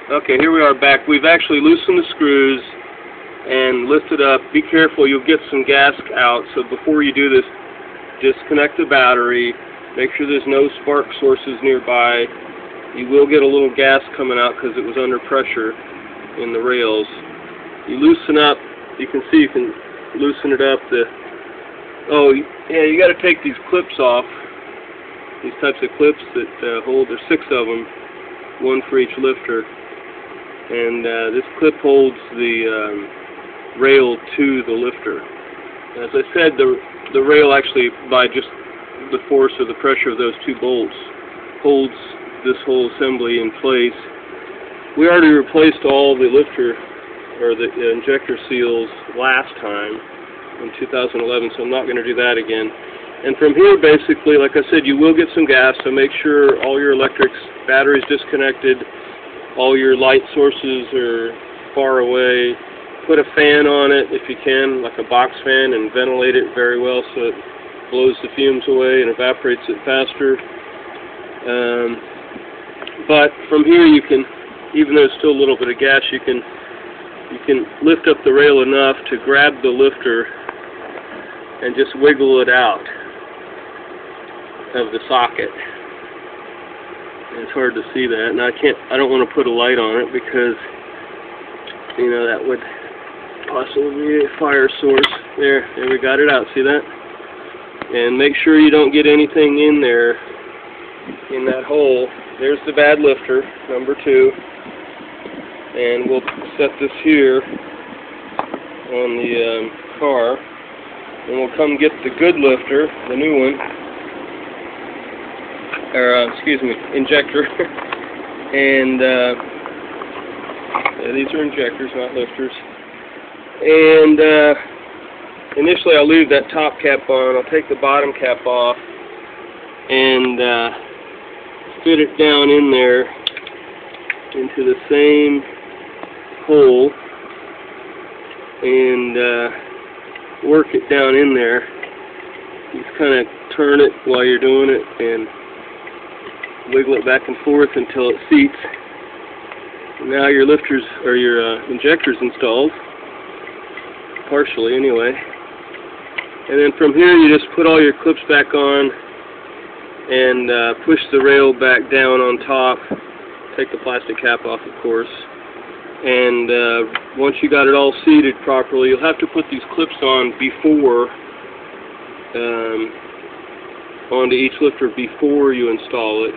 Okay, here we are back. We've actually loosened the screws and lifted up. Be careful, you'll get some gas out, so before you do this, disconnect the battery. Make sure there's no spark sources nearby. You will get a little gas coming out because it was under pressure in the rails. You loosen up, you can see you can loosen it up. Oh, yeah, you got to take these clips off. These types of clips that hold, there's 6 of them, one for each lifter. And this clip holds the rail to the lifter. As I said, the rail actually, by just the force or the pressure of those 2 bolts, holds this whole assembly in place. We already replaced all the lifter or the injector seals last time in 2011, so I'm not going to do that again. And from here, basically, like I said, you will get some gas, so make sure all your electrics, batteries disconnected, all your light sources are far away. Put a fan on it if you can, like a box fan, and ventilate it very well so it blows the fumes away and evaporates it faster. But from here you can, even though there's still a little bit of gas, you can lift up the rail enough to grab the lifter and just wiggle it out of the socket. It's hard to see that, and I don't want to put a light on it because, you know, that would possibly be a fire source. There we got it out, see that? And make sure you don't get anything in there, in that hole. There's the bad lifter, number 2. And we'll set this here on the car, and we'll come get the good lifter, the new one, or excuse me, injector. And yeah, these are injectors, not lifters. And initially I'll leave that top cap on. I'll take the bottom cap off and fit it down in there into the same hole and work it down in there. Just kind of turn it while you're doing it and wiggle it back and forth until it seats. Now your lifters or your injector's installed, partially anyway. And then from here you just put all your clips back on and push the rail back down on top. Take the plastic cap off, of course. And once you got it all seated properly, you'll have to put these clips on before, onto each lifter before you install it.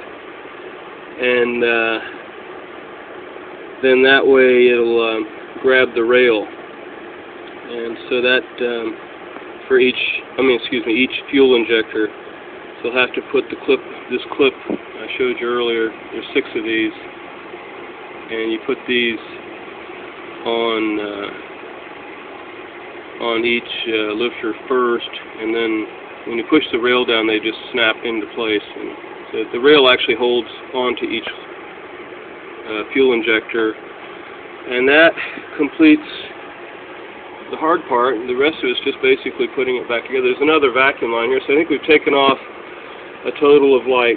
And then that way it'll grab the rail. And so that for each fuel injector, so you'll have to put this clip I showed you earlier. There's 6 of these, and you put these on each lifter first, and then when you push the rail down, they just snap into place. And so the rail actually holds onto each fuel injector, and that completes the hard part. The rest of it's just basically putting it back together. There's another vacuum line here, so I think we've taken off a total of like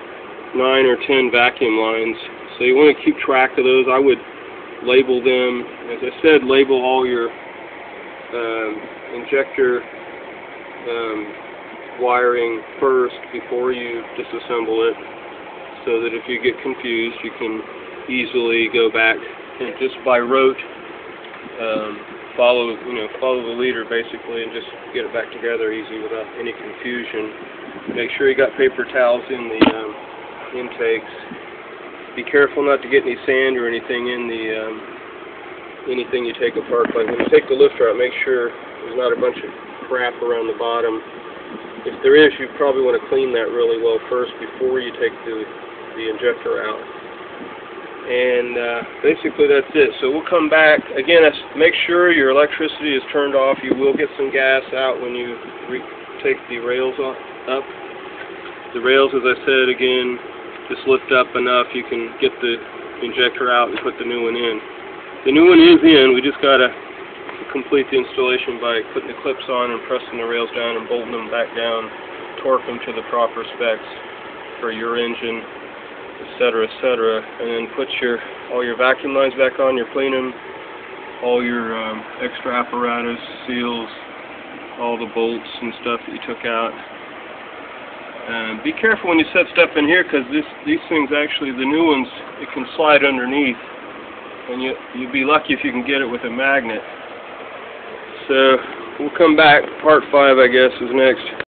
9 or 10 vacuum lines. So you want to keep track of those. I would label them. As I said, label all your injector wiring first before you disassemble it, so that if you get confused, you can easily go back and just by rote follow the leader basically, and just get it back together easy without any confusion. Make sure you got paper towels in the intakes. Be careful not to get any sand or anything in the anything you take apart. Like when you take the lifter out, make sure there's not a bunch of crap around the bottom. If there is, you probably want to clean that really well first before you take the injector out. And basically that's it. So we'll come back. Again, make sure your electricity is turned off. You will get some gas out when you take the rails up. The rails, as I said, again, just lift up enough you can get the injector out and put the new one in. The new one is in. We just got to complete the installation by putting the clips on and pressing the rails down and bolting them back down, torque them to the proper specs for your engine, etc., etc., and then put all your vacuum lines back on, your plenum, all your extra apparatus, seals, all the bolts and stuff that you took out. And be careful when you set stuff in here, because these things actually, the new ones, it can slide underneath, and you'd be lucky if you can get it with a magnet. So we'll come back. Part 5, I guess, is next.